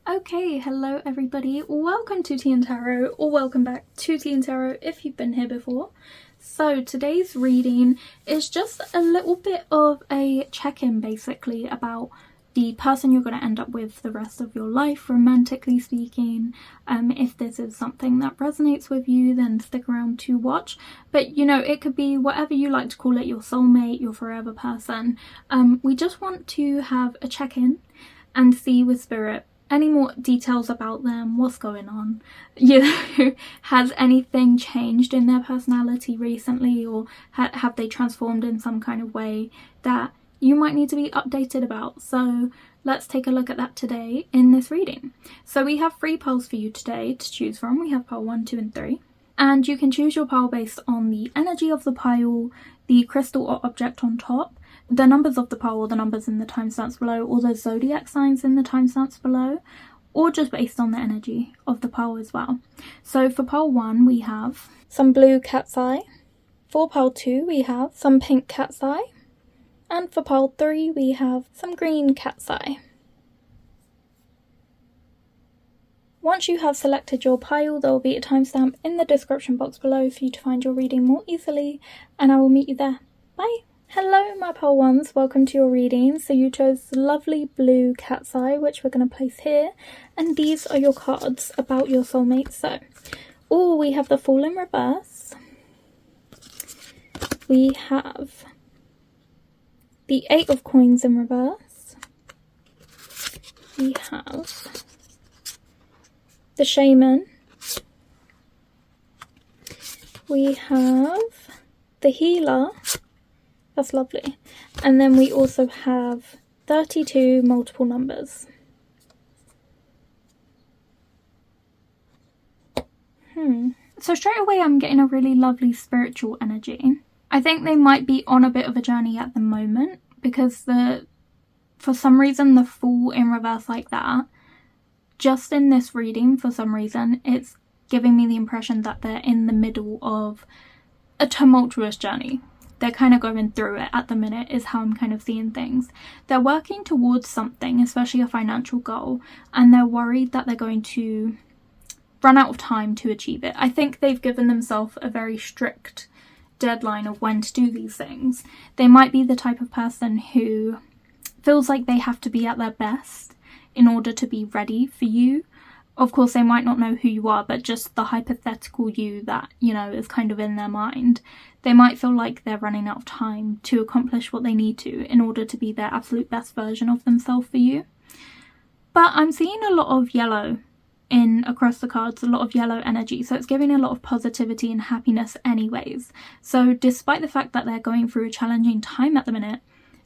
Okay, hello everybody, welcome to TìandTarot, or welcome back to TìandTarot if you've been here before. So today's reading is just a little bit of a check-in basically about the person you're going to end up with the rest of your life, romantically speaking. If this is something that resonates with you, then stick around to watch. But you know, it could be whatever you like to call it, your soulmate, your forever person. We just want to have a check-in and see with spirit any more details about them, what's going on, you know, has anything changed in their personality recently, or have they transformed in some kind of way that you might need to be updated about. So let's take a look at that today in this reading. So we have 3 piles for you today to choose from. We have pile 1, 2 and 3, and you can choose your pile based on the energy of the pile, the crystal or object on top, the numbers of the pile or the numbers in the timestamps below, or the zodiac signs in the timestamps below, or just based on the energy of the pile as well. So for pile 1 we have some blue cat's eye, for pile 2 we have some pink cat's eye, and for pile 3 we have some green cat's eye. Once you have selected your pile, there will be a timestamp in the description box below for you to find your reading more easily, and I will meet you there. Bye! Hello my pile 1s, welcome to your reading. So you chose the lovely blue cat's eye, which we're going to place here, and these are your cards about your soulmate. So, we have the Fool in reverse, we have the 8 of coins in reverse, we have the Shaman, we have the Healer. That's lovely. And then we also have 32 multiple numbers. So straight away I'm getting a really lovely spiritual energy. I think they might be on a bit of a journey at the moment, because for some reason the Fool in reverse like that, just in this reading for some reason, it's giving me the impression that they're in the middle of a tumultuous journey. They're kind of going through it at the minute is how I'm kind of seeing things. They're working towards something, especially a financial goal, and they're worried that they're going to run out of time to achieve it. I think they've given themselves a very strict deadline of when to do these things. They might be the type of person who feels like they have to be at their best in order to be ready for you. Of course, they might not know who you are, but just the hypothetical you that, you know, is kind of in their mind. They might feel like they're running out of time to accomplish what they need to in order to be their absolute best version of themselves for you. But I'm seeing a lot of yellow across the cards, a lot of yellow energy, so it's giving a lot of positivity and happiness anyways. So despite the fact that they're going through a challenging time at the minute,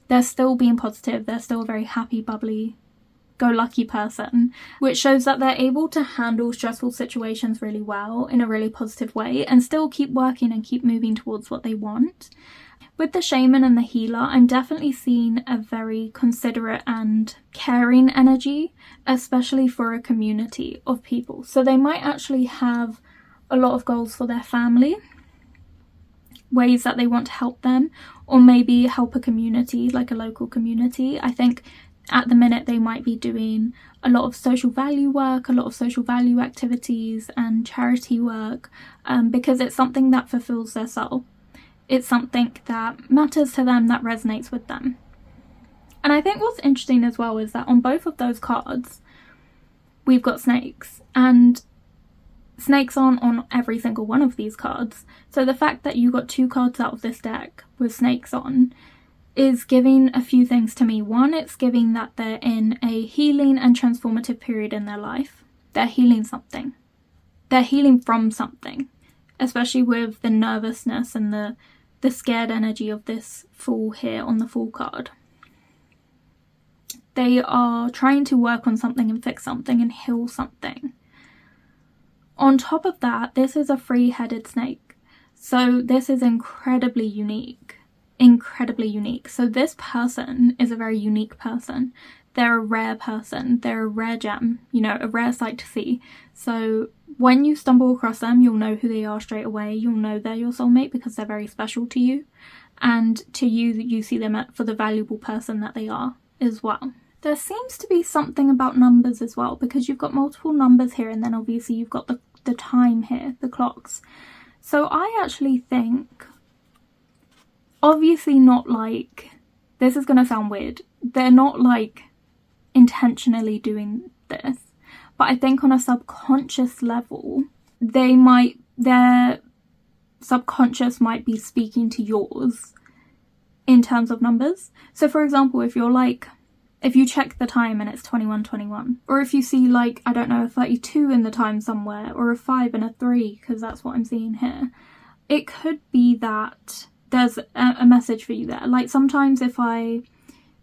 they're still being positive, they're still a very happy, bubbly, go-lucky person, which shows that they're able to handle stressful situations really well in a really positive way and still keep working and keep moving towards what they want. With the Shaman and the Healer, I'm definitely seeing a very considerate and caring energy, especially for a community of people. So they might actually have a lot of goals for their family, ways that they want to help them, or maybe help a community, like a local community. I think at the minute they might be doing a lot of social value work, a lot of social value activities and charity work, because it's something that fulfills their soul. It's something that matters to them, that resonates with them. And I think what's interesting as well is that on both of those cards we've got snakes, and snakes aren't on every single one of these cards. So the fact that you got 2 cards out of this deck with snakes on is giving a few things to me. One, it's giving that they're in a healing and transformative period in their life. They're healing something. They're healing from something, especially with the nervousness and the scared energy of this Fool here on the Fool card. They are trying to work on something and fix something and heal something. On top of that, this is a 3-headed snake. So this is incredibly unique. So this person is a very unique person. They're a rare person. They're a rare gem, you know, a rare sight to see. So when you stumble across them, you'll know who they are straight away. You'll know they're your soulmate because they're very special to you. And to you, you see them for the valuable person that they are as well. There seems to be something about numbers as well, because you've got multiple numbers here, and then obviously you've got the time here, the clocks. So I actually think, obviously not like, this is going to sound weird, they're not like intentionally doing this, but I think on a subconscious level, their subconscious might be speaking to yours in terms of numbers. So for example, if you check the time and it's 21:21, or if you see like, I don't know, a 32 in the time somewhere, or a 5 and a 3, because that's what I'm seeing here, it could be that there's a message for you there. Like sometimes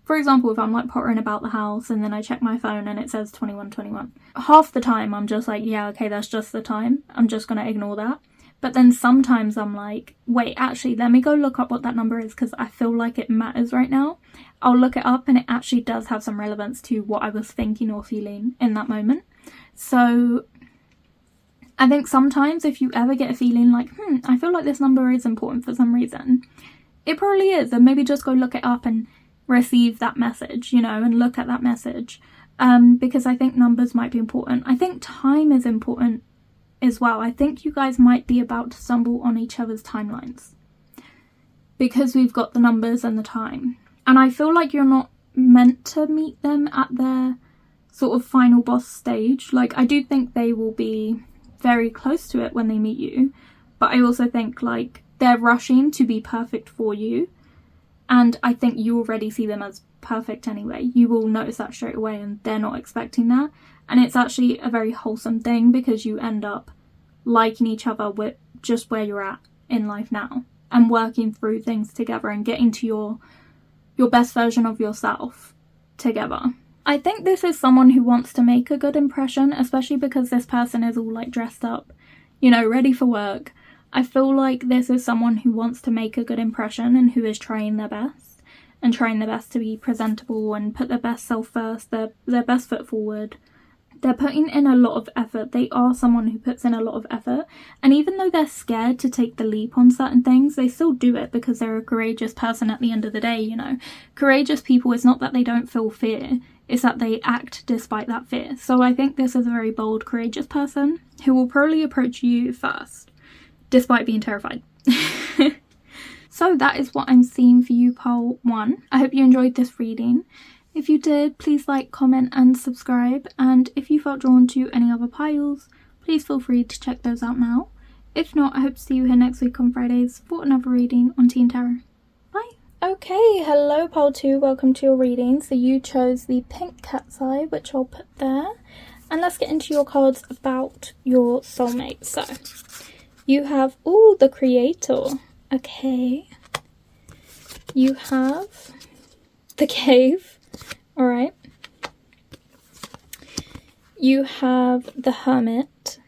for example, if I'm like pottering about the house and then I check my phone and it says 21:21, half the time I'm just like, yeah, okay, that's just the time, I'm just gonna ignore that. But then sometimes I'm like, wait, actually, let me go look up what that number is, because I feel like it matters right now. I'll look it up and it actually does have some relevance to what I was thinking or feeling in that moment. So I think sometimes if you ever get a feeling like, I feel like this number is important for some reason, it probably is. And maybe just go look it up and receive that message, you know, and look at that message. Because I think numbers might be important. I think time is important as well. I think you guys might be about to stumble on each other's timelines, because we've got the numbers and the time. And I feel like you're not meant to meet them at their sort of final boss stage. Like, I do think they will be very close to it when they meet you, but I also think like they're rushing to be perfect for you, and I think you already see them as perfect anyway. You will notice that straight away, and they're not expecting that. And it's actually a very wholesome thing, because you end up liking each other with just where you're at in life now, and working through things together and getting to your best version of yourself together. I think this is someone who wants to make a good impression, especially because this person is all like dressed up, you know, ready for work. I feel like this is someone who wants to make a good impression and who is trying their best, and trying their best to be presentable and put their best self first, their best foot forward. They're putting in a lot of effort. They are someone who puts in a lot of effort. And even though they're scared to take the leap on certain things, they still do it because they're a courageous person at the end of the day, you know. Courageous people, it's not that they don't feel fear, it's that they act despite that fear. So I think this is a very bold, courageous person who will probably approach you first, despite being terrified. So that is what I'm seeing for you, pile 1. I hope you enjoyed this reading. If you did, please like, comment and subscribe, and if you felt drawn to any other piles, please feel free to check those out now. If not, I hope to see you here next week on Fridays for another reading on TìandTarot. Bye! Okay, hello pile 2, welcome to your reading. So you chose the pink cat's eye, which I'll put there, and let's get into your cards about your soulmate. So you have, the Creator. Okay. You have the Cave. Alright. You have the Hermit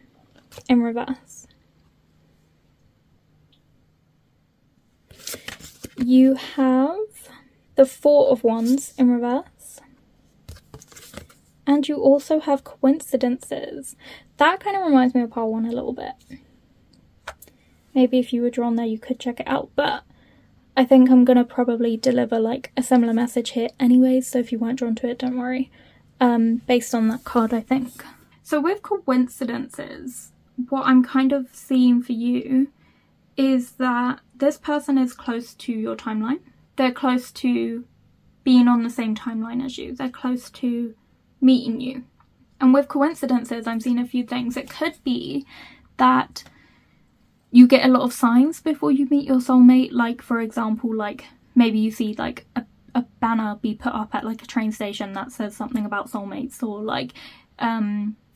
in reverse. You have the Four of Wands in reverse. And you also have coincidences. That kind of reminds me of pile 1 a little bit. Maybe if you were drawn there you could check it out, but I think I'm going to probably deliver like a similar message here anyways, so if you weren't drawn to it, don't worry. Based on that card, I think. So with coincidences, what I'm kind of seeing for you is that this person is close to your timeline. They're close to being on the same timeline as you. They're close to meeting you. And with coincidences, I'm seeing a few things. It could be that you get a lot of signs before you meet your soulmate. Like, for example, like maybe you see like a banner be put up at like a train station that says something about soulmates, or like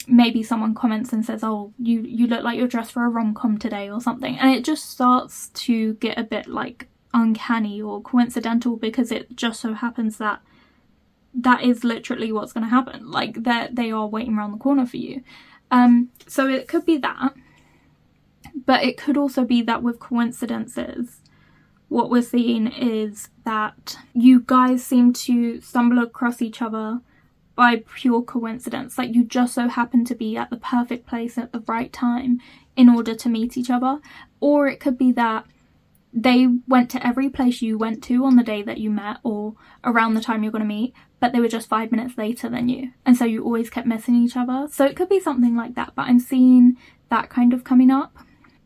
maybe someone comments and says, oh, you look like you're dressed for a rom-com today or something, and it just starts to get a bit like uncanny or coincidental, because it just so happens that that is literally what's going to happen. Like they are waiting around the corner for you. So it could be that. But it could also be that with coincidences, what we're seeing is that you guys seem to stumble across each other by pure coincidence. Like you just so happen to be at the perfect place at the right time in order to meet each other. Or it could be that they went to every place you went to on the day that you met or around the time you're going to meet, but they were just 5 minutes later than you, and so you always kept missing each other. So it could be something like that, but I'm seeing that kind of coming up.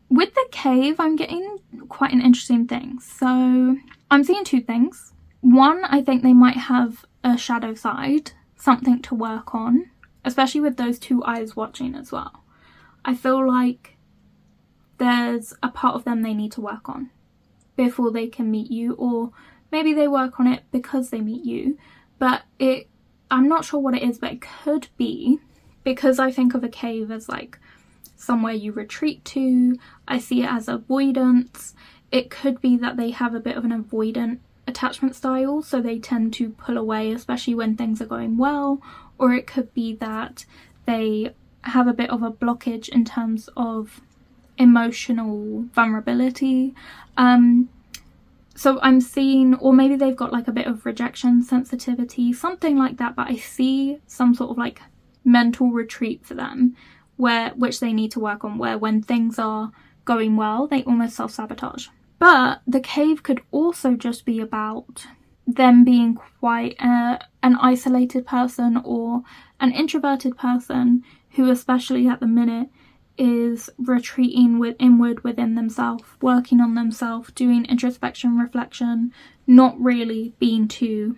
With the cave, I'm getting quite an interesting thing. So I'm seeing two things. One, I think they might have a shadow side, something to work on, especially with those two eyes watching as well. I feel like there's a part of them they need to work on before they can meet you, or maybe they work on it because they meet you, but I'm not sure what it is, but it could be because I think of a cave as like somewhere you retreat to. I see it as avoidance. It could be that they have a bit of an avoidant attachment style, so they tend to pull away, especially when things are going well, or it could be that they have a bit of a blockage in terms of emotional vulnerability. So I'm seeing, or maybe they've got like a bit of rejection sensitivity, something like that, but I see some sort of like mental retreat for them, which they need to work on, where when things are going well, they almost self-sabotage. But the cave could also just be about them being quite an isolated person, or an introverted person who, especially at the minute, is retreating inward within themselves, working on themselves, doing introspection, reflection, not really being too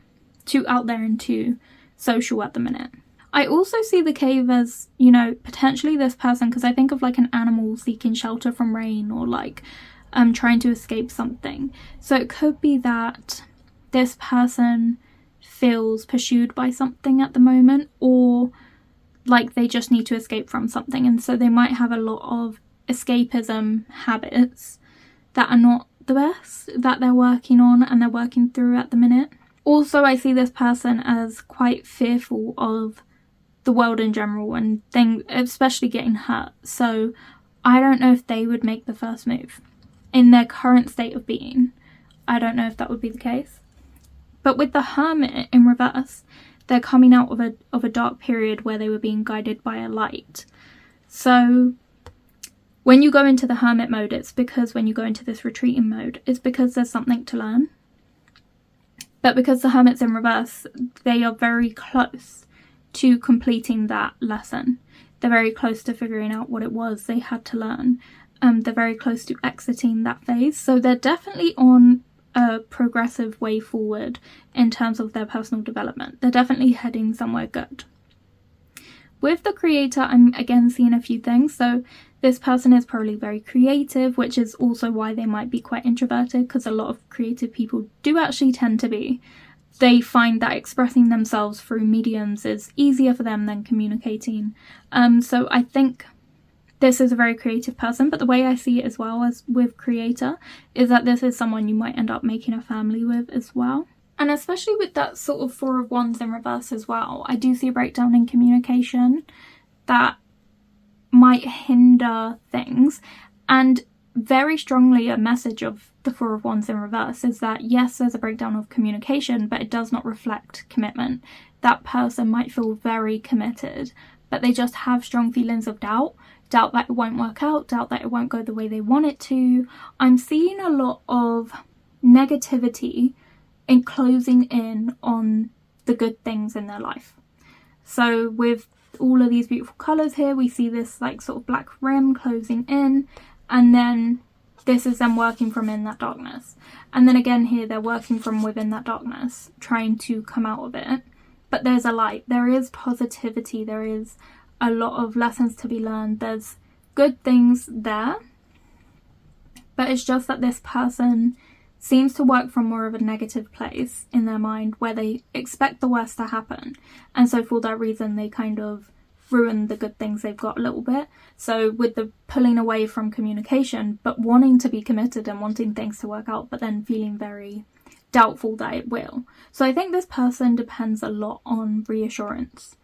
out there and too social at the minute. I also see the cave as, you know, potentially this person, because I think of like an animal seeking shelter from rain, or like trying to escape something. So it could be that this person feels pursued by something at the moment, or like they just need to escape from something, and so they might have a lot of escapism habits that are not the best, that they're working on and they're working through at the minute. Also, I see this person as quite fearful of the world in general and things, especially getting hurt. So I don't know if they would make the first move in their current state of being. I don't know if that would be the case. But with the Hermit in reverse, they're coming out of a dark period where they were being guided by a light. So when you go into the Hermit mode, it's because when you go into this retreating mode, it's because there's something to learn. But because the Hermit's in reverse, they are very close to completing that lesson. They're very close to figuring out what it was they had to learn. They're very close to exiting that phase. So they're definitely on a progressive way forward in terms of their personal development. They're definitely heading somewhere good. With the Creator, I'm again seeing a few things. So this person is probably very creative, which is also why they might be quite introverted, because a lot of creative people do actually tend to be. They find that expressing themselves through mediums is easier for them than communicating. So I think this is a very creative person, but the way I see it as well as with Creator is that this is someone you might end up making a family with as well. And especially with that sort of Four of Wands in reverse as well, I do see a breakdown in communication that might hinder things. And very strongly a message of the Four of Wands in reverse is that yes, there's a breakdown of communication, but it does not reflect commitment. That person might feel very committed, but they just have strong feelings of doubt that it won't work out, doubt that it won't go the way they want it to. I'm seeing a lot of negativity in closing in on the good things in their life. So with all of these beautiful colours here, we see this like sort of black rim closing in, and then this is them working from in that darkness. And then again here, they're working from within that darkness, trying to come out of it. But there's a light, there is positivity, there is a lot of lessons to be learned, there's good things there. But it's just that this person seems to work from more of a negative place in their mind, where they expect the worst to happen. And so for that reason, they kind of ruin the good things they've got a little bit. So with the pulling away from communication, but wanting to be committed and wanting things to work out, but then feeling very doubtful that it will. So I think this person depends a lot on reassurance.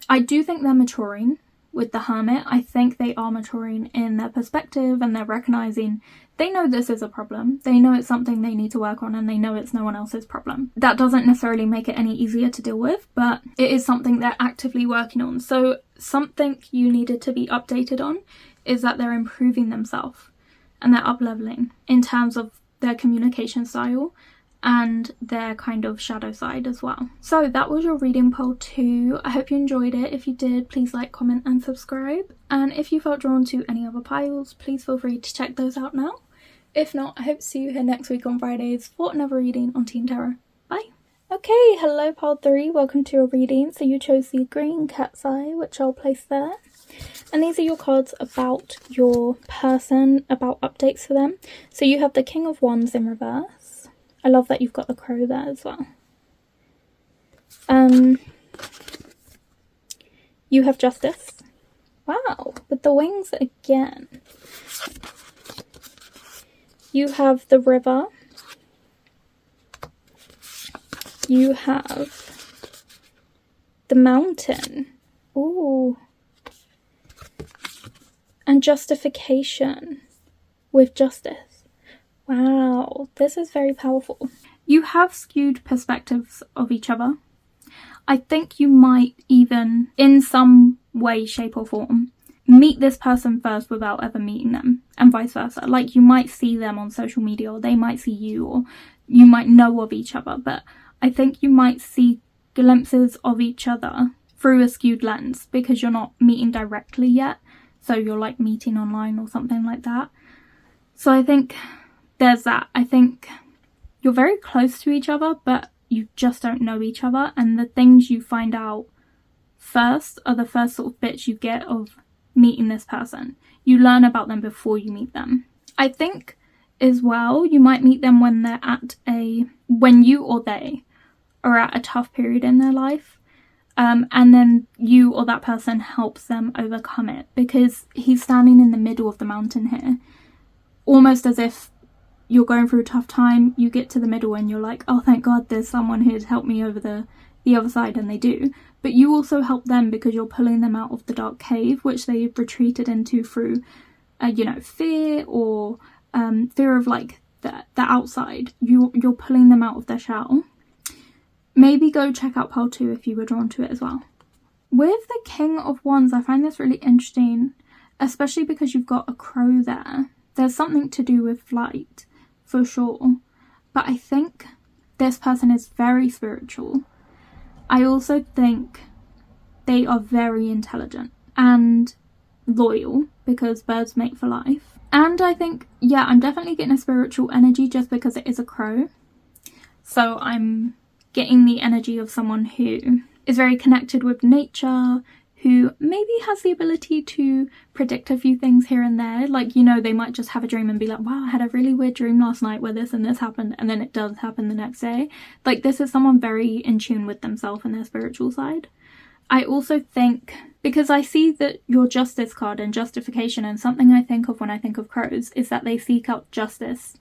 I do think they're maturing with the Hermit. I think they are maturing in their perspective, and they're recognizing they know this is a problem. They know it's something they need to work on, and they know it's no one else's problem. That doesn't necessarily make it any easier to deal with, but it is something they're actively working on. So something you needed to be updated on is that they're improving themselves and they're up-leveling in terms of their communication style and their kind of shadow side as well. So that was your reading pile 2. I hope you enjoyed it. If you did, please like, comment and subscribe. And if you felt drawn to any other piles, please feel free to check those out now. If not, I hope to see you here next week on Fridays for another reading on TìandTarot. Bye! Okay, hello pile 3, welcome to your reading. So you chose the green cat's eye, which I'll place there. And these are your cards about your person, about updates for them. So you have the King of Wands in reverse. I love that you've got the crow there as well. You have Justice. Wow, with the wings again. You have the River. You have the Mountain. Ooh. And Justification with Justice. Wow, this is very powerful. You have skewed perspectives of each other. I think you might even, in some way, shape or form, meet this person first without ever meeting them, and vice versa. Like, you might see them on social media, or they might see you, or you might know of each other, but I think you might see glimpses of each other through a skewed lens, because you're not meeting directly yet, so you're like meeting online or something like that. So I think there's that. I think you're very close to each other, but you just don't know each other, and the things you find out first are the first sort of bits you get of meeting this person. You learn about them before you meet them. I think as well, you might meet them when they're at when you or they are at a tough period in their life, and then you or that person helps them overcome it, because he's standing in the middle of the mountain here, almost as if you're going through a tough time. You get to the middle and you're like, oh, thank God there's someone who'd help me over the other side, and they do. But you also help them because you're pulling them out of the dark cave, which they've retreated into through, fear, or fear of like the outside. You're pulling them out of their shell. Maybe go check out pile 2 if you were drawn to it as well. With the King of Wands, I find this really interesting, especially because you've got a crow there. There's something to do with flight, for sure. But I think this person is very spiritual. I also think they are very intelligent and loyal, because birds mate for life. And I think, yeah, I'm definitely getting a spiritual energy just because it is a crow. So I'm getting the energy of someone who is very connected with nature, who maybe has the ability to predict a few things here and there. Like, they might just have a dream and be like, wow, I had a really weird dream last night where this and this happened, and then it does happen the next day. Like, this is someone very in tune with themselves and their spiritual side. I also think, because I see that your Justice card and Justification, and something I think of when I think of crows is that they seek out justice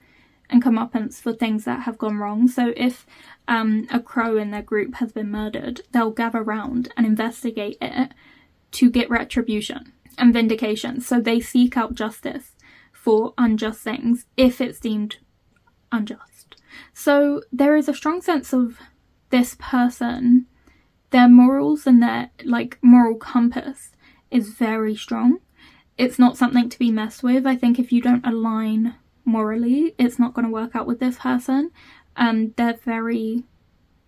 and comeuppance for things that have gone wrong. So if a crow in their group has been murdered, they'll gather round and investigate it to get retribution and vindication. So they seek out justice for unjust things if it's deemed unjust. So there is a strong sense of this person, their morals and their moral compass is very strong. It's not something to be messed with. I think if you don't align morally, it's not going to work out with this person. They're very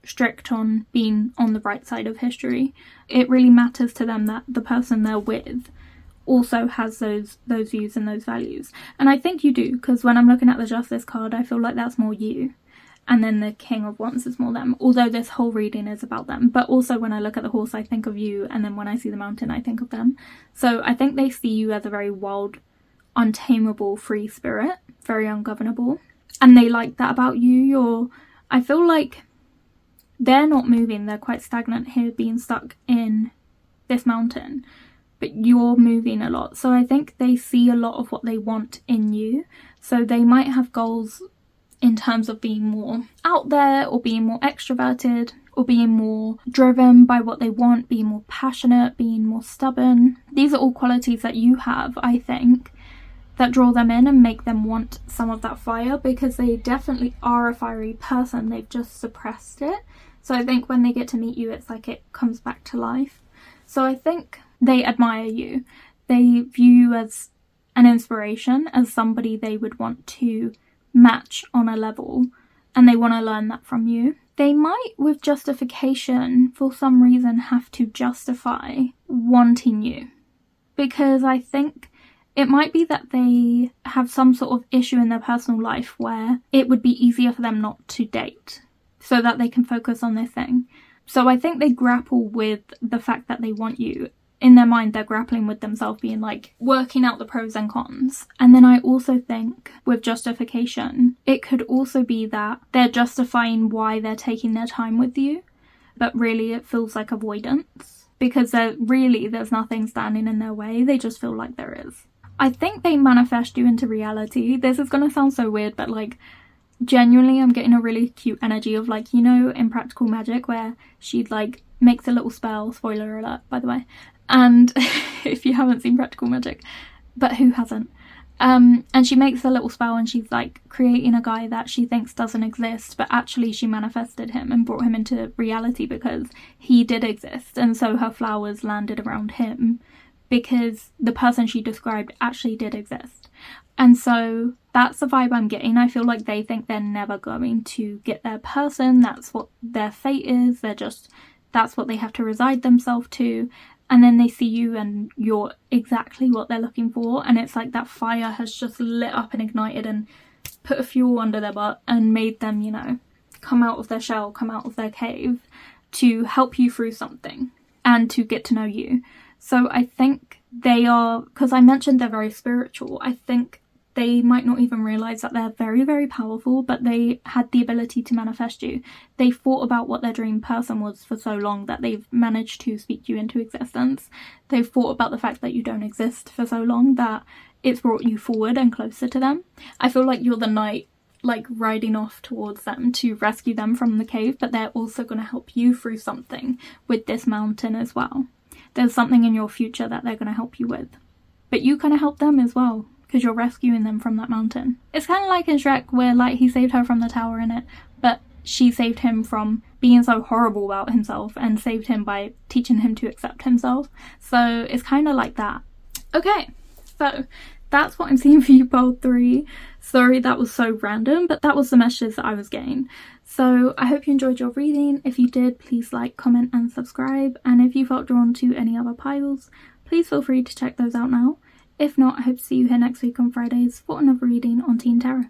strict on being on the right side of history. It really matters to them that the person they're with also has those views and those values. And I think you do, because when I'm looking at the Justice card, I feel like that's more you. And then the King of Wands is more them, although this whole reading is about them. But also when I look at the horse, I think of you, and then when I see the mountain, I think of them. So I think they see you as a very wild, untamable, free spirit, very ungovernable. And they like that about you. I feel like they're not moving, they're quite stagnant here, being stuck in this mountain, but you're moving a lot. So I think they see a lot of what they want in you. So they might have goals in terms of being more out there, or being more extroverted, or being more driven by what they want, being more passionate, being more stubborn. These are all qualities that you have, I think, that draw them in and make them want some of that fire, because they definitely are a fiery person. They've just suppressed it. So I think when they get to meet you, it's like it comes back to life. So I think they admire you. They view you as an inspiration, as somebody they would want to match on a level. and they want to learn that from you. They might, with justification, for some reason have to justify wanting you, because I think it might be that they have some sort of issue in their personal life where it would be easier for them not to date so that they can focus on their thing. So I think they grapple with the fact that they want you. In their mind, they're grappling with themselves, being like, working out the pros and cons. And then I also think with justification, it could also be that they're justifying why they're taking their time with you, but really it feels like avoidance, because there's nothing standing in their way. They just feel like there is. I think they manifest you into reality. This is going to sound so weird, but like, genuinely, I'm getting a really cute energy of like, you know, in Practical Magic where she like makes a little spell, spoiler alert by the way, and if you haven't seen Practical Magic, but who hasn't, and she makes a little spell and she's like creating a guy that she thinks doesn't exist, but actually she manifested him and brought him into reality because he did exist, and so her flowers landed around him because the person she described actually did exist. And so that's the vibe I'm getting. I feel like they think they're never going to get their person. That's what their fate is. That's what they have to resign themselves to. And then they see you and you're exactly what they're looking for. And it's like that fire has just lit up and ignited and put a fuel under their butt and made them, you know, come out of their shell, come out of their cave to help you through something and to get to know you. So I think they are, because I mentioned they're very spiritual, I think they might not even realise that they're very, very powerful, but they had the ability to manifest you. They thought about what their dream person was for so long that they've managed to speak you into existence. They've thought about the fact that you don't exist for so long that it's brought you forward and closer to them. I feel like you're the knight, like riding off towards them to rescue them from the cave, but they're also going to help you through something with this mountain as well. There's something in your future that they're going to help you with. But you kind of help them as well, because you're rescuing them from that mountain. It's kind of like in Shrek where like he saved her from the tower in it, but she saved him from being so horrible about himself and saved him by teaching him to accept himself. So it's kind of like that. Okay, so that's what I'm seeing for you, pile 3. Sorry that was so random, but that was the messages that I was getting. So I hope you enjoyed your reading. If you did, please like, comment and subscribe. And if you felt drawn to any other piles, please feel free to check those out now. If not, I hope to see you here next week on Fridays for another reading on TìandTarot.